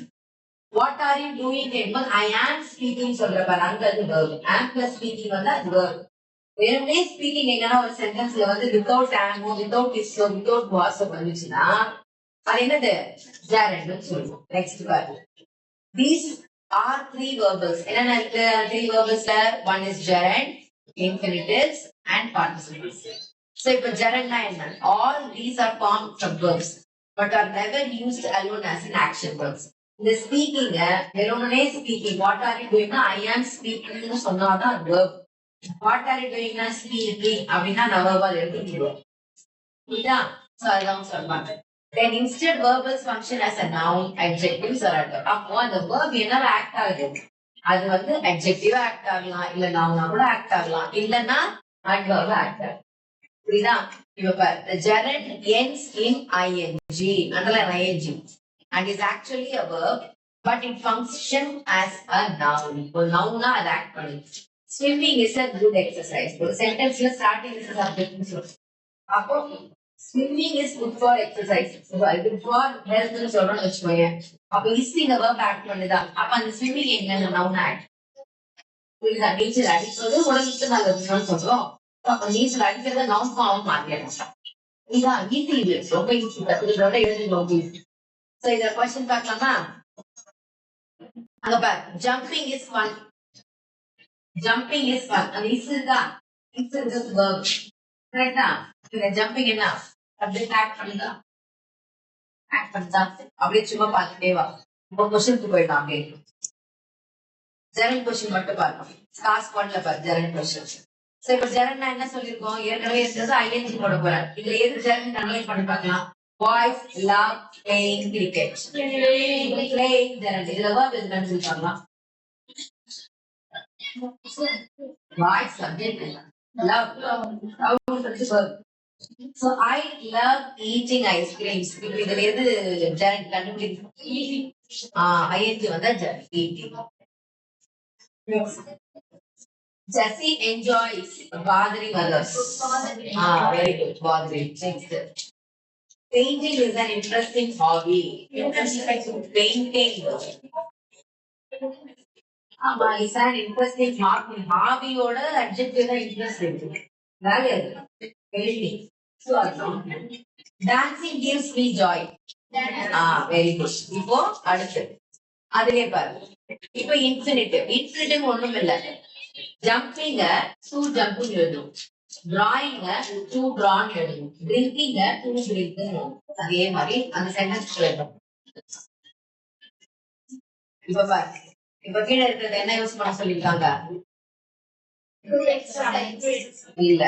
Speaker 1: What are you doing என்பது ஐ ஆம் ஸ்பீக்கிங் சொல்ற பாரு அங்க அது வேர்பு. ஆம் பிளஸ் ஸ்பீக்கிங் வந்து அது வேர்பு. வெறுமனே ஸ்பீக்கிங் என்னன்னா ஒரு சென்டென்ஸ்ல வந்து வித்தவுட் ஆமோ வித்தவுட் இஸ்ஸோ வித்தவுட் வாஸோ வந்துச்சுன்னா அது என்னது ஜெரண்ட் சொல்லுவோம். நெக்ஸ்ட் பாரு. These are three verbals. என்னென்ன இருக்கு? three verbals. One is gerund, infinitives and participles. So இப்ப gerund னா என்ன? All these are forms of verbs but are never used alone as an action verbs. இந்த speaking வெறுமனே speaking what are you doing? I am speaking னு சொன்னாதான் verb. What are you doing? Speaking அப்படின்னா நான் verb எழுதிடுவோம். இதா so அதான் சொல்வாங்க. Then instead verbals function as a noun, adjectives or adverb. அப்போ அந்த verb என்னவா ஆக்ட் ஆகுது? அது வந்து adjective ஆக்ட் ஆகலாம், இல்ல noun கூட ஆக்ட் ஆகலாம், இல்லனா adverb ஆக்ட் ஆகலாம். புரியுதா? இப்ப பாரு, the gerund ends in ing, underline ing, and is actually a verb, but it functions as a noun. ஒரு noun அது ஆக்ட் பண்ணுது. Swimming is a good exercise. ஒரு சென்டென்ஸ்ல ஸ்டார்டிங் இஸ் சப்ஜெக்ட்னு சொல்றோம். அப்போ swimming is good for exercise. Good for health னு சொல்றோம்னு வெச்சுக்கோங்க. அப்ப is இந்த verb ஆக்ட் பண்ணுதா? அப்ப அந்த swimming எங்க noun ஆக்ட். புரியுதா? நீச்சல் அடிக்கிறது உடலுக்கு நல்லதுன்னு சொல்றோம். அப்ப நீச்சல் அடிக்கிறத noun ஃபார்ம் மாத்திடலாம். இதான் ஈஸி. இது ரொம்ப ஈஸி. கத்துக்கிறதோட எழுதுறது ரொம்ப ஈஸி. சோ இத क्वेश्चन பார்க்கலாமா? அங்க பாரு. Jumping is fun. Jumping is fun. அது is தான். Is is verb. கரெக்ட்டா? இந்த jumping என்ன? சப்ஜெக்ட் ஆக்ட் பண்ணுதா? ஆக்ட் பண்ணுதா? அப்படியே சும்மா பார்த்துட்டே வா. இப்போ क्वेश्चनக்கு போயிடலாம் அப்படியே. ஜெரண்ட் क्वेश्चन மட்டும் பார்க்கலாம். கிளாஸ் 1ல பாரு ஜெரண்ட் क्वेश्चन. சோ இப்போ ஜெரண்ட்னா என்ன சொல்லிருக்கோம்? ஏற்கனவே இருந்தது ing போட போறேன். இதுல எது ஜெரண்ட் அனலைஸ் பண்ணி பார்க்கலாம். Boys love playing cricket. Playing gerund. இதுல verb எது கண்டுபிடிச்சாங்களா? Boys subject love. How is verb? So I love eating ice creams. இப்போ இதுல எது ஜெரண்ட் கண்டுபிடிக்கும்? ing வந்தா gerund eating. Jessie enjoys bothering others. Very good. Bothering. Next. Painting is an interesting hobby. Painting. It's an interesting hobby. Hobby ஓட adjective தான் interest இருக்கு. வேலை painting. So dancing gives me joy. Very good. இப்போ அடுத்து அதுலயே பாரு. இப்போ infinitive ஒண்ணும் இல்ல. Jumping to jumping எழுதணும். Drawing to drawn எழுதணும். Drinking to drink எழுதணும். அதே மாதிரி அந்த சென்டென்ஸ் எழுதணும். இப்ப பாரு. இப்ப கீழே இருக்கிறது என்ன யூஸ் பண்ண சொல்லிருக்காங்க? இல்ல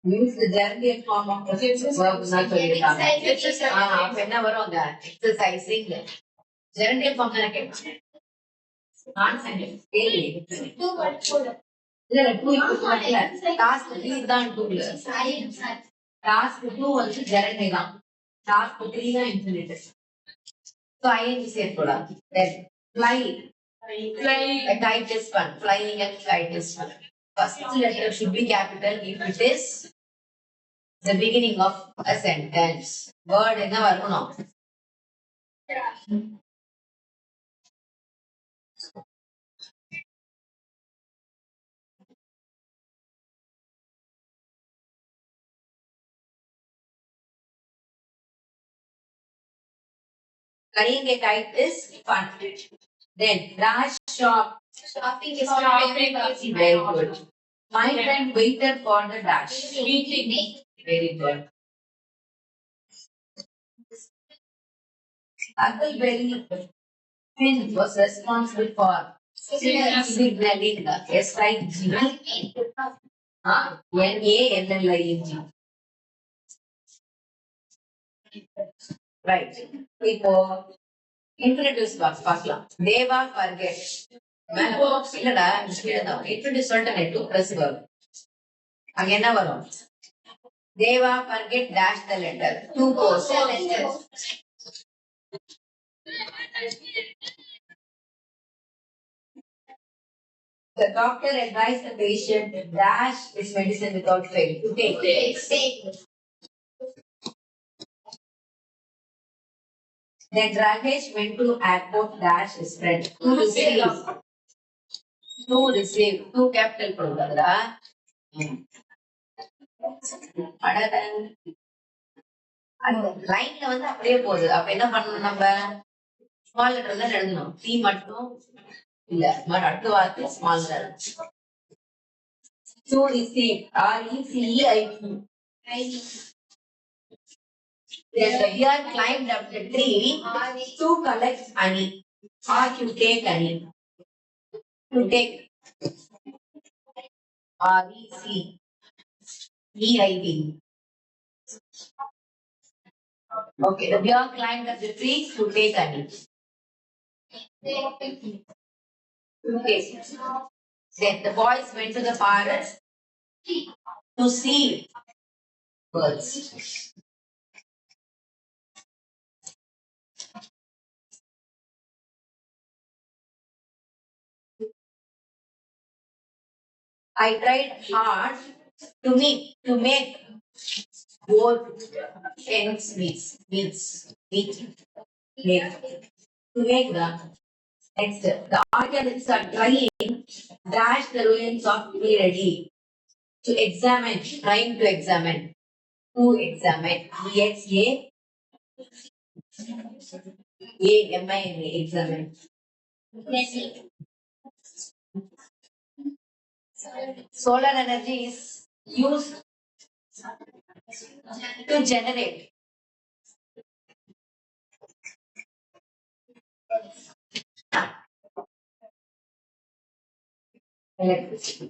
Speaker 1: Means the gerundal form of the verb not சொல்லிருக்காங்க. அப்ப என்ன வரும் அங்க? Exercising. Gerundal form தானே கேட்பாங்க. Nonsense. கேள்வி. இல்ல 2 இப்ப டாஸ்க் 3 தான் 2ல. டாஸ்க் 2 வந்து gerundal தான். டாஸ்க் 3 தான் infinitive. So ing சேர்க்கூடாது. Then fly. A kite is fun. Flying a kite is fun. First letter should be capital if it is the beginning of a sentence. Word என்ன வரணும்? Flying a kite is fun. Then dash shop. Shopping is very good. My friend waited for the dash. Very good. Huckleberry Finn was responsible for signaling the SIG. NALLING. Right. இப்போ introduce பார்க்கலாம். Deva forget. இல்லடா introduce சொல்லிட்டேனே 2 plus verb. அங்க என்ன வரும்? Deva forget dash the letter. 2 goes. The doctor advised the patient to dash his medicine without fail. To take. Then Rakesh went to airport dash his friend. To receive. To capital கொடுக்குறதா? அந்த லைன்ல வந்து அப்படியே போகுது. அப்ப என்ன பண்ணணும் நம்ம? ஸ்மால் லெட்டர் தான் எழுதணும். டி மட்டும் இல்ல. அடுத்த வார்த்தை small letter. To receive. RECEIV. Then the deer climbed up the tree to collect honey or to take honey. To take. RECEIV. Okay, the deer climbed up the tree to take honey. Okay. Then the boys went to the forest to see birds. I tried hard to make both ends meet. To make the next. The archaeologists are trying dash the ruins of be ready to examine. Trying to examine. To examine. EXAMINE. Examine. Solar energy is used to generate electricity.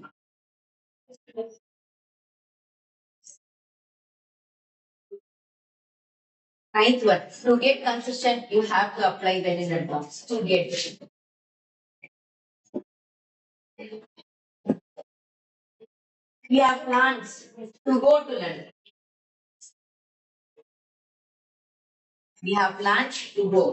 Speaker 1: Ninth one. To get consistent, you have to apply when in advance. To get. We have plans to go to London. We have plans to go.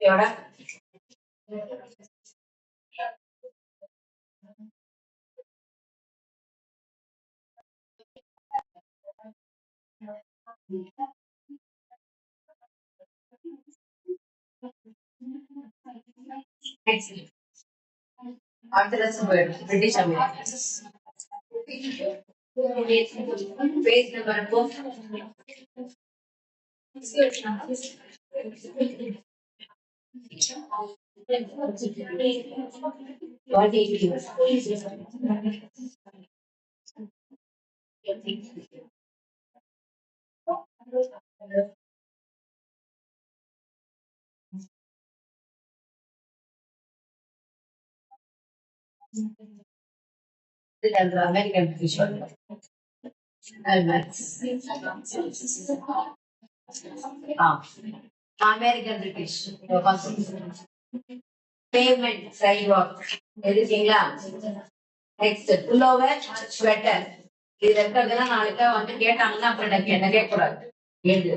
Speaker 1: Yoda. Excellent. After that's British Americans. Page number 4. What is the American British. Ah, American British. Pavement, sidewalk. Everythingல next pullover, sweater. இதுல இருக்கிறதெல்லாம் நாளைக்கு வந்து கேட்டாங்கன்னா அப்புறம் எனக்கு என்ன கேட்கக்கூடாது. எழுது.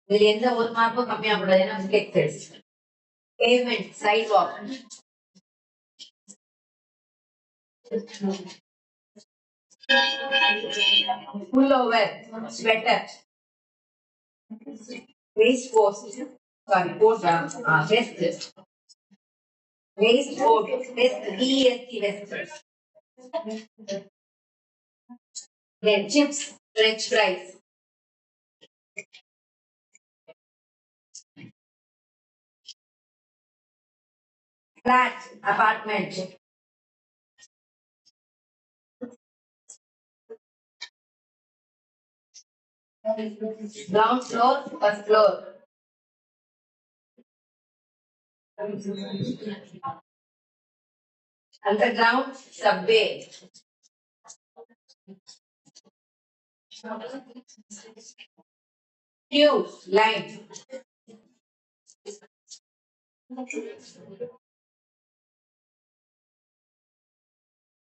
Speaker 1: இதுல எந்த ஒரு மார்க்கும் கம்மியா கூடாது. ஏன்னா mistake pavement, sidewalk. Pullover, sweater. Waistcoat. Sorry, coat. Vest. Waistcoat. Vest. VST vest. Then chips, French fries. Flat, apartment. Ground floor, first floor. Underground, subway. Tube, line.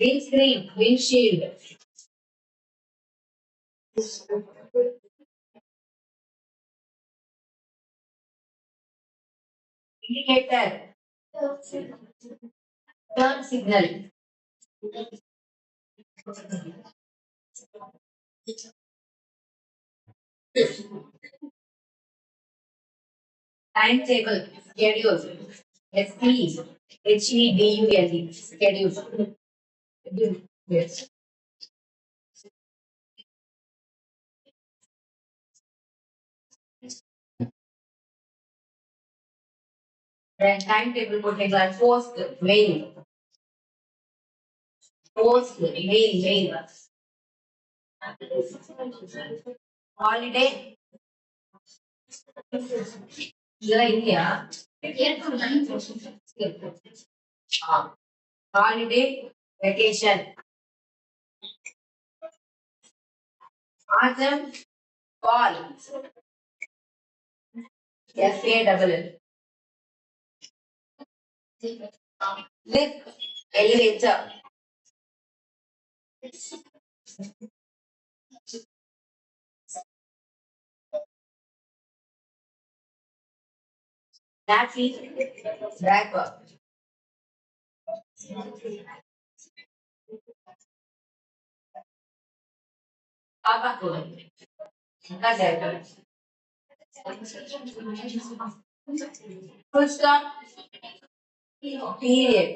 Speaker 1: Windscreen, windshield. Indicator. Turn signal. Timetable, schedule. SPHEDULE, schedule. Yes. Then timetable putting like post, mail. Post, mail. Holiday. India. Holiday, vacation. Autumn, fall. FALL. Lift, elevator. Nappy, diaper. Papa code. Diaper. Full stop. Period.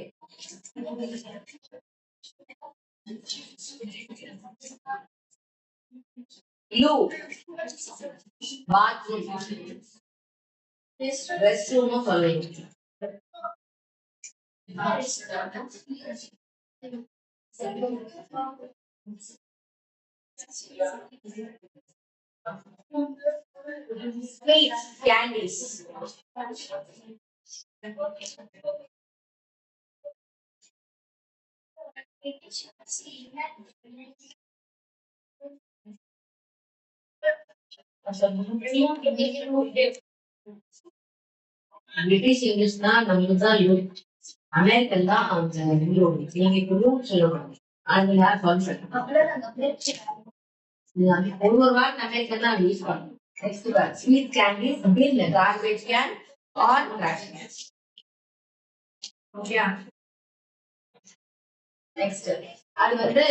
Speaker 1: Loo. Bathroom. Restroom of following. Sweets, candies. British English தான் நமக்கு தான் unit. American தான் அந்த unit. நீங்க இப்போ unit சொல்லக்கூடாது. அது யார் கான்செப்ட் ஒரு வாரம் அமெரிக்கன் தான் யூஸ் பண்ணணும். Next word sweet candies bin garbage can or trash can. Okay next அது வந்து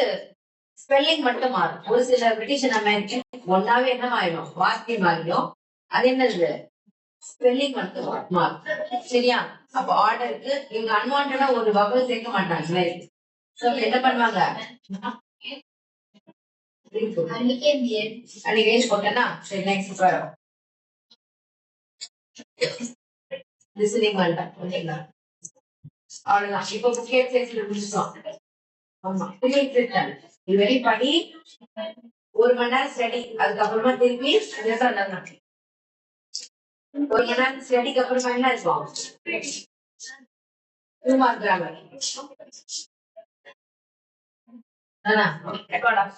Speaker 1: ஸ்பெல்லிங் மட்டும் மாறும். ஒரு சில பிரிட்டிஷ் அமெரிக்கன் ஒன்னாவே என்ன ஆயிடும் வார்த்தை மாறிடும். அது என்னது ஸ்பெல்லிங் மட்டும் மாறும். சரியா அப்ப ஆர்டருக்கு இவங்க அன்வான்டா ஒரு வகை சேர்க்க மாட்டாங்க. சோ என்ன பண்ணுவாங்க அன்னைக்கு போட்டேன்னா சரி நெக்ஸ்ட் வரும் லிசனிங் பண்ணிட்டேன். ஓகேங்களா அவ்வளவுதான். இப்போ புக்கேட் சேர்த்து முடிச்சிட்டோம். ஆமா இது வெளி படி 1 மணி நேரம் ஸ்டடி. அதுக்கப்புறமா திருப்பி 1 மணி நேரம் ஸ்டடிக்கு அப்புறமா என்ன இருக்கும் 2 மார்க் கிராமர். Record of